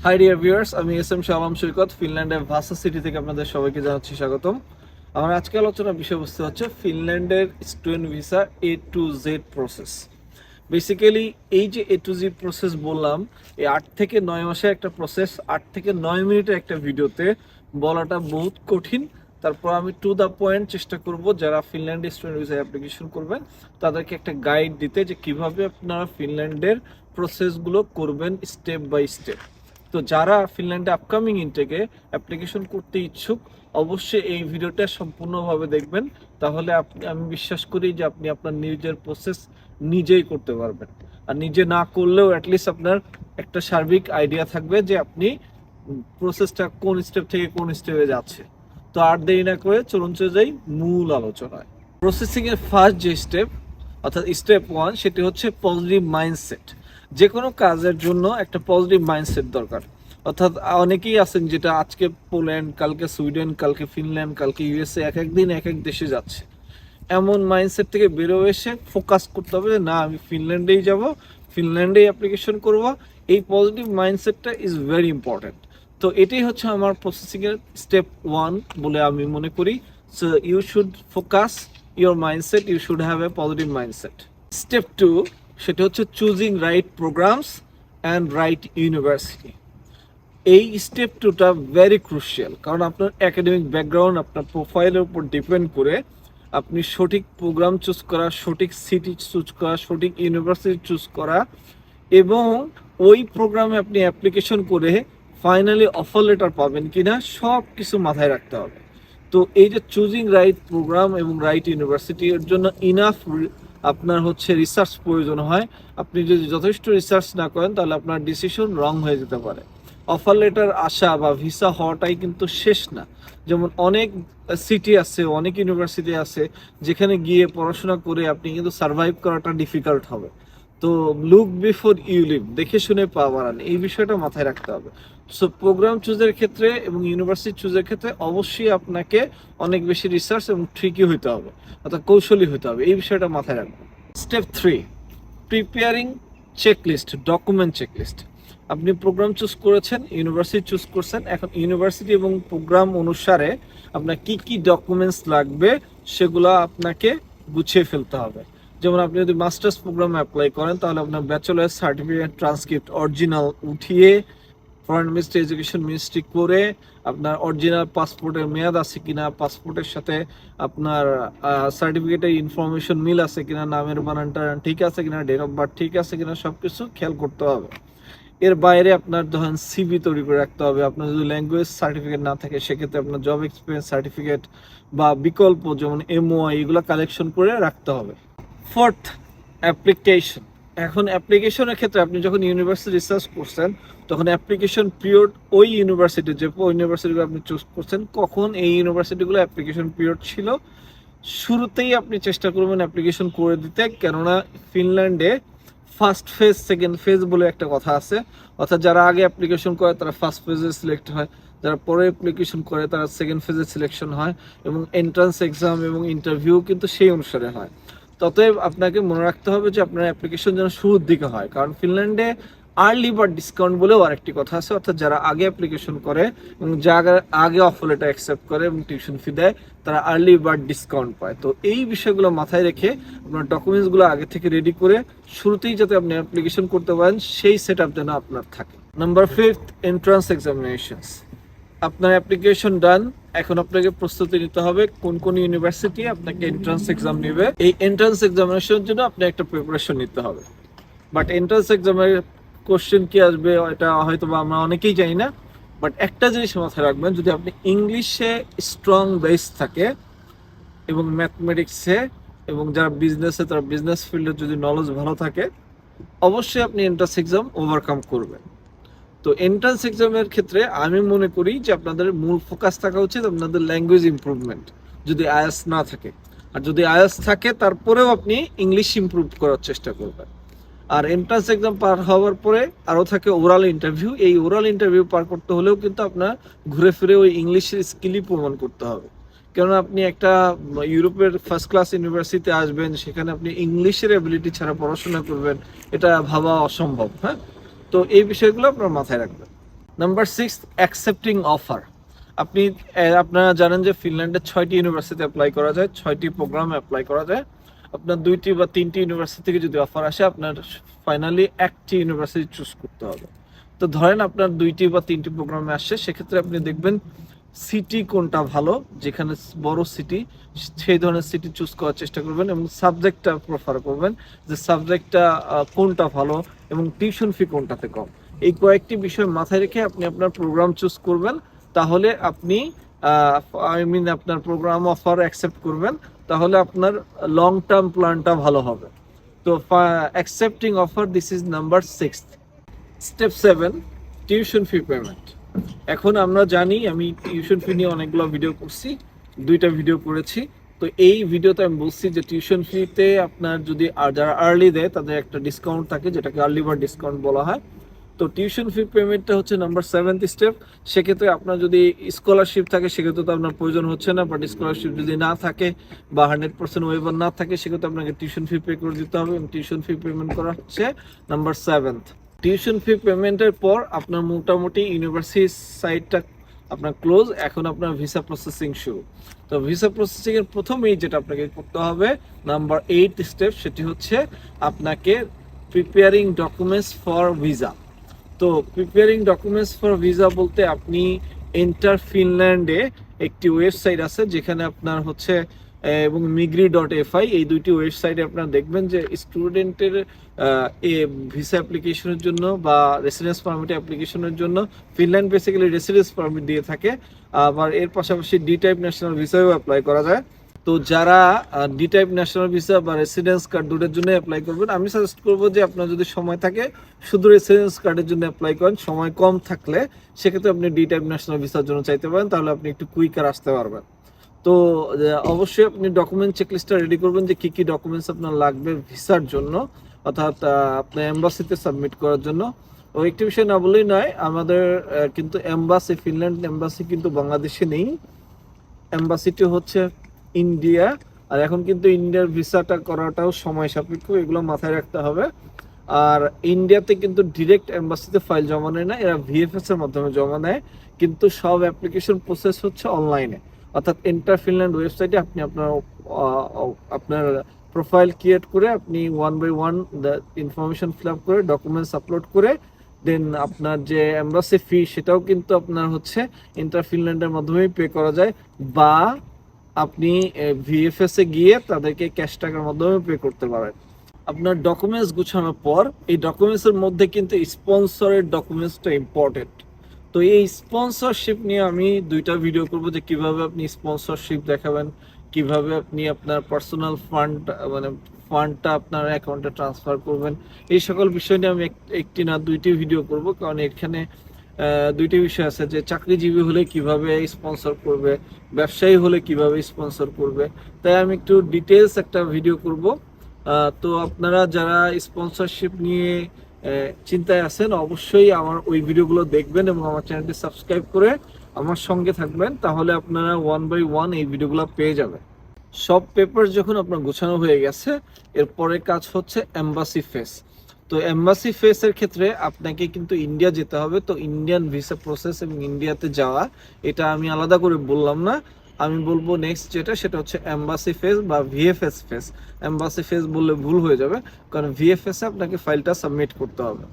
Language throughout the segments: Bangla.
হাই ডিয়ার ভিউয়ার্স, আমি শাহাম সৈকত ফিনল্যান্ডের ভাসা সিটি থেকে আপনাদের সবাইকে জানাচ্ছি স্বাগতম। আমার আজকে আলোচনার বিষয়বস্তু হচ্ছে ফিনল্যান্ডের student visa A to Z process. Basically এই যে A to Z প্রসেস বললাম, এই 8 থেকে 9 মাসের একটা প্রসেস 8 থেকে 9 মিনিটের একটা ভিডিওতে বলাটা বহুত কঠিন। তারপর আমি টু দ্য পয়েন্ট চেষ্টা করব যারা ফিনল্যান্ডে স্টুডেন্ট ভিসা অ্যাপ্লিকেশন করবেন তাদেরকে একটা গাইড দিতে যে কিভাবে আপনারা ফিনল্যান্ডের প্রসেসগুলো করবেন স্টেপ বাই স্টেপ। তো যারা ফিনল্যান্ডে আপকামিং ইনটেকে অ্যাপ্লিকেশন করতে ইচ্ছুক অবশ্যই এই ভিডিওটা সম্পূর্ণভাবে দেখবেন, তাহলে আমি বিশ্বাস করি যে আপনি আপনার নিজের প্রসেস নিজেই করতে পারবেন। আর নিজে না করলেও অ্যাটলিস্ট আপনার একটা সার্বিক আইডিয়া থাকবে যে আপনি প্রসেসটা কোন স্টেপ থেকে কোন স্টেপে যাচ্ছে। তো আর দেরি না করে চলুন চলে যাই মূল আলোচনায়। প্রসেসিং এর ফার্স্ট যে স্টেপ অর্থাৎ স্টেপ 1 সেটি হচ্ছে পজিটিভ মাইন্ডসেট। যে কোনো কাজের জন্য একটা পজিটিভ মাইন্ডসেট দরকার। অর্থাৎ অনেকেই আছেন যেটা আজকে পোল্যান্ড, কালকে সুইডেন, কালকে ফিনল্যান্ড, কালকে ইউএসএ, এক এক দিন এক এক দেশে যাচ্ছে। এমন মাইন্ডসেট থেকে বেরো এসে ফোকাস করতে হবে যে না, আমি ফিনল্যান্ডেই যাব, ফিনল্যান্ডেই অ্যাপ্লিকেশন করব। এই পজিটিভ মাইন্ডসেটটা ইজ ভেরি ইম্পর্ট্যান্ট। তো এটাই হচ্ছে আমার প্রসেসিংয়ের স্টেপ 1 বলে আমি মনে করি। So you should focus your mindset, you should have a positive mindset. Step 2 সেটা হচ্ছে choosing right programs and right university. এই স্টেপ 2টা ভেরি ক্রুশিয়াল, কারণ আপনার একাডেমিক ব্যাকগ্রাউন্ড আপনার প্রোফাইলের উপর ডিপেন্ড করে আপনি সঠিক প্রোগ্রাম চুজ করা, সঠিক সিটি চুজ করা, সঠিক ইউনিভার্সিটি চুজ করা এবং ওই প্রোগ্রামে আপনি অ্যাপ্লিকেশন করে ফাইনালি অফার লেটার পাবেন কিনা সব কিছু মাথায় রাখতে হবে। তো এই যে চুজিং রাইট প্রোগ্রাম এবং রাইট ইউনিভার্সিটি এর জন্য ইনাফ আপনার হচ্ছে রিসার্চ প্রয়োজন হয়। আপনি যদি যথেষ্ট রিসার্চ না করেন তাহলে আপনার ডিসিশন রং হয়ে যেতে পারে। অফার লেটার আসা বা ভিসা হওয়াটাই কিন্তু শেষ না। যেমন অনেক সিটি আছে, অনেক ইউনিভার্সিটি আছে যেখানে গিয়ে পড়াশোনা করে আপনি কিন্তু সার্ভাইভ করাটা ডিফিকাল্ট হবে। তো লুক বিফোর ইউ লিভ, দেখে শুনে পা বাড়ান, এই বিষয়টা মাথায় রাখতে হবে। সো প্রোগ্রাম চুজের ক্ষেত্রে এবং ইউনিভার্সিটি চুজের ক্ষেত্রে অবশ্যই আপনাকে অনেক বেশি রিসার্চ এবং ট্রিকি হইতে হবে, অর্থাৎ কৌশলী হতে হবে, এই বিষয়টা মাথায় রাখবেন। Step 3 preparing checklist, document checklist. আপনি প্রোগ্রাম চুজ করেছেন, ইউনিভার্সিটি চুজ করছেন, এখন ইউনিভার্সিটি এবং প্রোগ্রাম অনুসারে আপনার কি কি ডকুমেন্টস লাগবে সেগুলো আপনাকে গুছিয়ে ফেলতে হবে। যেমন আপনি যদি মাস্টার্স প্রোগ্রামে অ্যাপ্লাই করেন তাহলে আপনার ব্যাচেলার সার্টিফিকেট ট্রান্সক্রিপ্ট অরিজিনাল উঠিয়ে ফরেন মিনিস্ট্রি, এডুকেশন মিনিস্ট্রি করে আপনার অরিজিনাল পাসপোর্টের মেয়াদ আছে কিনা, পাসপোর্টের সাথে আপনার সার্টিফিকেটের ইনফরমেশন মিল আছে কিনা, নামের বানানটা ঠিক আছে কিনা, ডেট অফ বার্থ ঠিক আছে কিনা, সব কিছু খেয়াল করতে হবে। এর বাইরে আপনার ধরেন সিভি তৈরি করে রাখতে হবে। আপনার যদি ল্যাঙ্গুয়েজ সার্টিফিকেট না থাকে সেক্ষেত্রে আপনার জব এক্সপিরিয়েন্স সার্টিফিকেট বা বিকল্প যেমন এমওআই এগুলো কালেকশন করে রাখতে হবে। Fourth, application. এখন অ্যাপ্লিকেশনের ক্ষেত্রে আপনি যখন ইউনিভার্সিটি রিসার্চ করছেন তখন অ্যাপ্লিকেশন পিরিয়ড ওই ইউনিভার্সিটি যে ইউনিভার্সিটিগুলো আপনি চুজ করছেন কখন এই ইউনিভার্সিটিগুলো অ্যাপ্লিকেশন পিরিয়ড ছিল শুরুতেই আপনি চেষ্টা করবেন অ্যাপ্লিকেশন করে দিতে। কেননা ফিনল্যান্ডে ফার্স্ট ফেজ সেকেন্ড ফেজ বলে একটা কথা আছে, অর্থাৎ যারা আগে অ্যাপ্লিকেশন করে তারা ফার্স্ট ফেজে সিলেক্ট হয়, যারা পরে অ্যাপ্লিকেশন করে তারা সেকেন্ড ফেজে সিলেকশন হয় এবং এন্ট্রান্স এক্সাম এবং ইন্টারভিউ কিন্তু সেই অনুসারে হয়। ততএব আপনাকে মনে রাখতে হবে যে আপনার অ্যাপ্লিকেশন যেন শুরুর দিকে হয়, কারণ ফিনল্যান্ডে আর্লি বার্ড ডিসকাউন্ট বলেও আরেকটি কথা আছে, অর্থাৎ যারা আগে অ্যাপ্লিকেশন করে এবং যারা আগে অফার লেটার অ্যাকসেপ্ট করে এবং টিউশন ফি দেয় তারা আর্লি বার্ড ডিসকাউন্ট পায়। তো এই বিষয়গুলো মাথায় রেখে আপনার ডকুমেন্টসগুলো আগে থেকে রেডি করে শুরুতেই যাতে আপনি অ্যাপ্লিকেশন করতে পারেন সেই সেট আপ যেন আপনার থাকে। Number 5, entrance examinations. আপনার অ্যাপ্লিকেশন ডান, এখন আপনাকে প্রস্তুতি নিতে হবে কোন কোন ইউনিভার্সিটি আপনাকে এন্ট্রান্স এক্সাম নেবে। এই এন্ট্রান্স এক্সামিনেশনের জন্য আপনি একটা প্রিপারেশন নিতে হবে। বাট এন্ট্রান্স এক্সামের কোশ্চেন কি আসবে এটা হয়তো বা আমরা অনেকেই জানি না। বাট একটা জিনিস মাথায় রাখবেন, যদি আপনি ইংলিশে স্ট্রং বেস থাকে এবং ম্যাথমেটিক্সে এবং যারা বিজনেসে তারা বিজনেস ফিল্ডে যদি নলেজ ভালো থাকে অবশ্যই আপনি এন্ট্রান্স এক্সাম ওভারকাম করবেন। তো এন্ট্রান্স এক্সামের ক্ষেত্রে আমি মনে করি যে আপনাদের মূল ফোকাস থাকা উচিত আপনাদের ল্যাঙ্গুয়েজ ইমপ্রুভমেন্ট, যদি আইএলটিএস না থাকে। আর যদি আইএলটিএস থাকে তারপরেও আপনি ইংলিশ ইমপ্রুভ করার চেষ্টা করবেন। আর এন্ট্রান্স এক্সাম পার হওয়ার পরে আরও থাকে ওরাল ইন্টারভিউ। এই ওরাল ইন্টারভিউ পার করতে হলেও কিন্তু আপনার ঘুরে ফিরে ওই ইংলিশের স্কিলই প্রমাণ করতে হবে। কেননা আপনি একটা ইউরোপের ফার্স্ট ক্লাস ইউনিভার্সিটিতে আসবেন, সেখানে আপনি ইংলিশের এবিলিটি ছাড়া পড়াশোনা করবেন, এটা ভাবা অসম্ভব। হ্যাঁ, তো এই বিষয়গুলো আপনার মাথায় রাখবেন। Number 6, accepting offer. আপনারা জানেন যে ফিনল্যান্ডে 6টি ইউনিভার্সিটি অ্যাপ্লাই করা যায়, 6টি প্রোগ্রামে অ্যাপ্লাই করা যায়। আপনার 2টি বা 3টি ইউনিভার্সিটি থেকে যদি অফার আসে, আপনার ফাইনালি একটি ইউনিভার্সিটি চুজ করতে হবে। তো ধরেন আপনার 2টি বা 3টি প্রোগ্রামে আসছে, সেক্ষেত্রে আপনি দেখবেন সিটি কোনটা ভালো, যেখানে বড় সিটি, সেই ধরনের সিটি চুজ করার চেষ্টা করবেন এবং সাবজেক্টটা প্রেফার করবেন যে সাবজেক্টটা কোনটা ভালো এবং টিউশন ফি কোনটাতে কম। এই কয়েকটি বিষয় মাথায় রেখে আপনি আপনার প্রোগ্রাম চুজ করবেন, তাহলে আপনি আপনার প্রোগ্রাম অফার অ্যাকসেপ্ট করবেন, তাহলে আপনার লং টার্ম প্ল্যানটা ভালো হবে। তো accepting offer, this is number 6। Step 7, tuition fee payment. এখন আমরা জানি, আমি টিউশন ফি নিয়ে অনেকগুলো ভিডিও করছি, 2টা ভিডিও করেছি। তো এই ভিডিওতে আমি বলছি যে টিউশন ফিতে আপনার যদি যারা আর্লি দেয় তাদের একটা ডিসকাউন্ট থাকে, যেটাকে আর্লি বার্ড ডিসকাউন্ট বলা হয়। তো টিউশন ফি পেমেন্টটা হচ্ছে নাম্বার 7th স্টেপ। সেক্ষেত্রে আপনার যদি স্কলারশিপ থাকে সেক্ষেত্রে তো আপনার প্রয়োজন হচ্ছে না, বাট স্কলারশিপ যদি না থাকে বা 100% ওয়েভার না থাকে, সেক্ষেত্রে আপনাকে টিউশন ফি পে করে দিতে হবে, এবং টিউশন ফি পেমেন্ট করা হচ্ছে নাম্বার 7th। টিউশন ফি পেমেন্টের পর আপনার মোটামুটি ইউনিভার্সিটি সাইটটা আপনার ক্লোজ, এখন আপনার ভিসা প্রসেসিং শুরু। তো ভিসা প্রসেসিং এর প্রথমেই যেটা আপনাকে করতে হবে, নাম্বার 8 স্টেপ, সেটি হচ্ছে আপনাকে প্রিপেয়ারিং ডকুমেন্টস ফর ভিসা। তো প্রিপেয়ারিং ডকুমেন্টস ফর ভিসা বলতে, আপনি এন্টার ফিনল্যান্ডে একটি ওয়েবসাইট আছে, যেখানে আপনার হচ্ছে এবং migri.fi, এই 2টি ওয়েবসাইটে আপনারা দেখবেন যে স্টুডেন্টের ভিসা অ্যাপ্লিকেশনের জন্য বা রেসিডেন্স পারমিট অ্যাপ্লিকেশনের জন্য ফিনল্যান্ড বেসিক্যালি রেসিডেন্স পারমিট দিয়ে থাকে, আবার এর পাশাপাশি ডি টাইপ ন্যাশনাল ভিসাও অ্যাপ্লাই করা যায়। তো যারা ডি টাইপ ন্যাশনাল ভিসা বা রেসিডেন্স কার্ড দুটোর জন্য অ্যাপ্লাই করবেন, আমি সাজেস্ট করবো যে আপনার যদি সময় থাকে শুধু রেসিডেন্স কার্ডের জন্য অ্যাপ্লাই করেন। সময় কম থাকলে সেক্ষেত্রে আপনি ডি টাইপ ন্যাশনাল ভিসার জন্য চাইতে পারেন, তাহলে আপনি একটু কুইকার আসতে পারবেন। তো অবশ্যই আপনি ডকুমেন্ট চেকলিস্টটা রেডি করবেন যে কি কি ডকুমেন্টস আপনার লাগবে ভিসার জন্য, অর্থাৎ আপনার এম্বাসিতে সাবমিট করার জন্য। ও একটি বিষয় না বললেই নয়, আমাদের কিন্তু এম্বাসি, ফিনল্যান্ড এম্বাসি কিন্তু বাংলাদেশে নেই, এম্বাসিটি হচ্ছে ইন্ডিয়া। আর এখন কিন্তু ইন্ডিয়ার ভিসাটা করাটাও সময় সাপেক্ষ, এগুলো মাথায় রাখতে হবে। আর ইন্ডিয়াতে কিন্তু ডিরেক্ট এম্বাসিতে ফাইল জমা নেয় না, এরা ভিএফএস এর মাধ্যমে জমা নেয়, কিন্তু সব অ্যাপ্লিকেশন প্রসেস হচ্ছে অনলাইনে, অর্থাৎ এন্টার ফিনল্যান্ড ওয়েবসাইটে আপনি আপনার প্রোফাইল ক্রিয়েট করে আপনি 1 by 1 ইনফরমেশন ফিল আপ করে ডকুমেন্টস আপলোড করে দেন আপনার যে এম্বাসি ফি সেটাও কিন্তু আপনার হচ্ছে এন্টার ফিনল্যান্ডের মাধ্যমেই পে করা যায়, বা আপনি ভিএফএস এ গিয়ে তাদেরকে ক্যাশ টাকার মাধ্যমে পে করতে পারেন। আপনার ডকুমেন্টস গুছানোর পর এই ডকুমেন্টসের মধ্যে কিন্তু স্পন্সরের ডকুমেন্টসটা ইম্পর্টেন্ট। তো এই স্পন্সরশিপ নিয়ে আমি 2টা ভিডিও করব, যে কিভাবে আপনি স্পন্সরশিপ দেখাবেন, কিভাবে আপনি আপনার পার্সোনাল ফান্ডটা আপনার অ্যাকাউন্টে ট্রান্সফার করবেন। এই সকল বিষয় নিয়ে আমি একটি না 2টি ভিডিও করব, কারণ এখানে 2টি বিষয় আছে, যে চাকরিজীবী হলে কিভাবে স্পন্সর করবে, ব্যবসায়ী হলে কিভাবে স্পন্সর করবে। তাই আমি একটু ডিটেলস একটা ভিডিও করব। তো আপনারা যারা স্পন্সরশিপ নিয়ে চিন্তায় আছেন, অবশ্যই আমার ওই ভিডিওগুলো দেখবেন এবং আমার চ্যানেলটি সাবস্ক্রাইব করে আমার সঙ্গে থাকবেন, তাহলে আপনারা 1 by 1 এই ভিডিওগুলো পেয়ে যাবেন। সব পেপার যখন আপনার গোছানো হয়ে গেছে, এরপরে কাজ হচ্ছে এম্বাসি ফেস। তো এম্বাসি ফেসের ক্ষেত্রে আপনাকে কিন্তু ইন্ডিয়া যেতে হবে। তো ইন্ডিয়ান ভিসা প্রসেস এবং ইন্ডিয়াতে যাওয়া, এটা আমি আলাদা করে বললাম না, আমি বলবো নেক্সট যেটা, সেটা হচ্ছে এম্বাসি ফেস বা ভিএফএস ফেস। এম্বাসি ফেস বললে ভুল হয়ে যাবে, কারণ ভিএফএস এ আপনাকে ফাইলটা সাবমিট করতে হবে,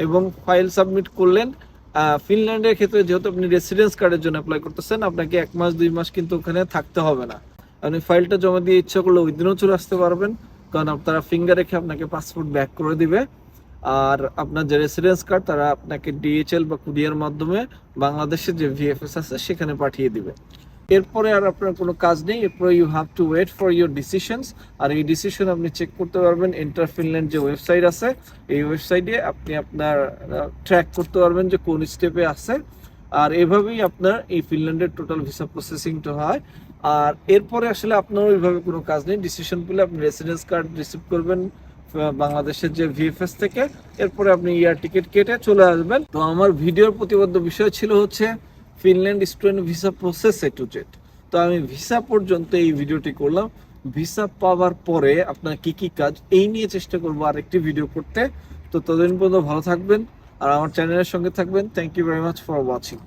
এবং ফাইল সাবমিট করলেন। ফিনল্যান্ডের ক্ষেত্রে যেহেতু আপনি রেসিডেন্স কার্ডের জন্য অ্যাপ্লাই করতেছেন, আপনাকে 1 মাস 2 মাস কিন্তু ওখানে থাকতে হবে না। আপনি ফাইলটা জমা দিয়ে ইচ্ছা করলে ওই দিনও চলে আসতে পারবেন, কারণ আপনারা ফিঙ্গার রেখে আপনাকে পাসপোর্ট ব্যাক করে দিবে। আর আপনার যে রেসিডেন্স কার্ড, তারা আপনাকে ডিএচএল বা কুরিয়ার মাধ্যমে বাংলাদেশের যে ভিএফএস আছে সেখানে পাঠিয়ে দিবে। এরপরে আর আপনার কোনো কাজ নেই, এরপরে you have to wait for your decisions. আর এই ডিসিশন আপনি চেক করতে পারবেন এন্টার ফিনল্যান্ড যে ওয়েবসাইট আছে, এই ওয়েবসাইটে আপনি আপনার ট্র্যাক করতে পারবেন যে কোন স্টেপে আছে। আর এভাবেই আপনার এই ফিনল্যান্ডের টোটাল ভিসা প্রসেসিংটা হয়। আর এরপরে আসলে আপনার ওইভাবে কোনো কাজ নেই, ডিসিশন পেলে আপনি রেসিডেন্স কার্ড রিসিভ করবেন বাংলাদেশের যে ভিএফএস থেকে, এরপরে আপনি এয়ার টিকিট কেটে চলে আসবেন। তো আমার ভিডিওর প্রতিবদ্ধ বিষয় ছিল হচ্ছে Finland student visa process A to Z. তো আমি ভিসা পর্যন্ত এই ভিডিওটি করলাম, ভিসা পাওয়ার পরে আপনার কি কি কাজ, এই নিয়ে চেষ্টা করবো আরেকটি ভিডিও করতে। তো ততদিন পর্যন্ত ভালো থাকবেন, আর আমার চ্যানেলের সঙ্গে থাকবেন। Thank you very much for watching.